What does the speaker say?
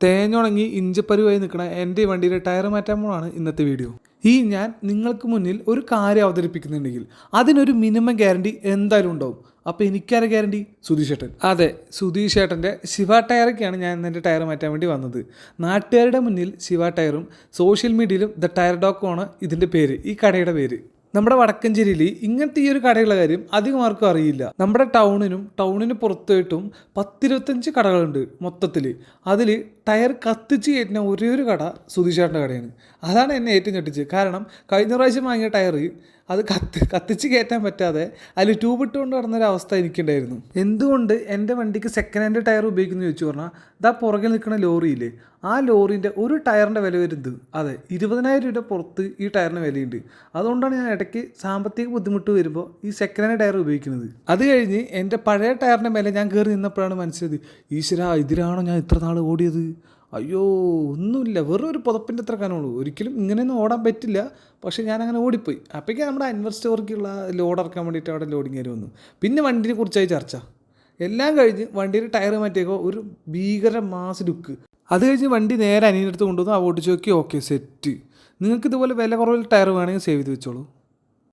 തേഞ്ഞുണങ്ങി ഇഞ്ചപ്പരുവായി നിൽക്കണ എൻ്റെ ഈ വണ്ടിയുടെ ടയർ മാറ്റാൻ പോലാണ് ഇന്നത്തെ വീഡിയോ. ഞാൻ നിങ്ങൾക്ക് മുന്നിൽ ഒരു കാര്യം അവതരിപ്പിക്കുന്നുണ്ടെങ്കിൽ അതിനൊരു മിനിമം ഗ്യാരണ്ടി എന്തായാലും ഉണ്ടാവും. അപ്പോൾ എനിക്കാരെ ഗ്യാരണ്ടി? സുധീഷ് ഏട്ടൻ. അതെ, സുധീഷ് ഏട്ടൻ്റെ ശിവ ടയറൊക്കെയാണ് ഞാൻ എൻ്റെ ടയർ മാറ്റാൻ വേണ്ടി വന്നത്. നാട്ടുകാരുടെ മുന്നിൽ ശിവ ടയറും സോഷ്യൽ മീഡിയയിലും ദ ടയർ ഡോക്കുമാണ് ഇതിൻ്റെ പേര്, ഈ കടയുടെ പേര്. നമ്മുടെ വടക്കഞ്ചേരിയിൽ ഇങ്ങനത്തെ ഈ ഒരു കടയുള്ള കാര്യം അധികം ആർക്കും അറിയില്ല. നമ്മുടെ ടൗണിന് പുറത്തായിട്ടും 10-25 കടകളുണ്ട് മൊത്തത്തിൽ. അതിൽ ടയർ കത്തിച്ച് കയറ്റുന്ന ഒരേ ഒരു കട സുധീഷേട്ടൻ്റെ കടയാണ്. അതാണ് എന്നെ ഏറ്റവും ഞെട്ടിച്ചത്. കാരണം കഴിഞ്ഞ പ്രാവശ്യം വാങ്ങിയ ടയർ അത് കത്തിച്ച് കയറ്റാൻ പറ്റാതെ അതിൽ ട്യൂബ് ഇട്ടുകൊണ്ട് നടന്നൊരവസ്ഥ എനിക്കുണ്ടായിരുന്നു. എന്തുകൊണ്ട് എൻ്റെ വണ്ടിക്ക് സെക്കൻഡ് ഹാൻഡ് ടയർ ഉപയോഗിക്കുന്നു ചോദിച്ചു പറഞ്ഞാൽ, ഇതാ പുറകിൽ നിൽക്കുന്ന ലോറിയില്ലേ, ആ ലോറിൻ്റെ ഒരു ടയറിൻ്റെ വില വരുന്നത് അതെ 20,000 രൂപ പുറത്ത് ഈ ടയറിന് വിലയുണ്ട്. അതുകൊണ്ടാണ് ഞാൻ ഇടയ്ക്ക് സാമ്പത്തിക ബുദ്ധിമുട്ട് വരുമ്പോൾ ഈ സെക്കൻഡ് ഹാൻഡ് ടയർ ഉപയോഗിക്കുന്നത്. അത് കഴിഞ്ഞ് എൻ്റെ പഴയ ടയറിൻ്റെ മേലെ ഞാൻ കയറി നിന്നപ്പോഴാണ് മനസ്സിലായത്, ഈശ്വരാ ഇതിലാണോ ഞാൻ ഇത്ര നാൾ ഓടിയത്? അയ്യോ ഒന്നുമില്ല, വെറും ഒരു പുതപ്പിൻ്റെ അത്ര കാനുള്ളൂ. ഒരിക്കലും ഇങ്ങനെയൊന്നും ഓടാൻ പറ്റില്ല. പക്ഷേ ഞാനങ്ങനെ ഓടിപ്പോയി. അപ്പോഴേക്കും നമ്മുടെ അൻവർ സ്റ്റോറിലേക്കുള്ള ലോഡ് ഇറക്കാൻ വേണ്ടിയിട്ട് അവിടെ ലോഡിങ് കയറി വന്നു. പിന്നെ വണ്ടിയെ കുറിച്ചായി ചർച്ച. എല്ലാം കഴിഞ്ഞ് വണ്ടിയുടെ ടയർ മാറ്റിയേക്കോ ഒരു ഭീകര മാസ് ലുക്ക്. അത് കഴിഞ്ഞ് വണ്ടി നേരെ അനിയനടുത്ത് കൊണ്ടുവന്ന് ഓടിച്ച് നോക്കി, ഓക്കെ സെറ്റ്. നിങ്ങൾക്ക് ഇതുപോലെ വില കുറവിൽ ടയർ വേണമെങ്കിൽ സേവ് ചെയ്ത് വെച്ചോളൂ.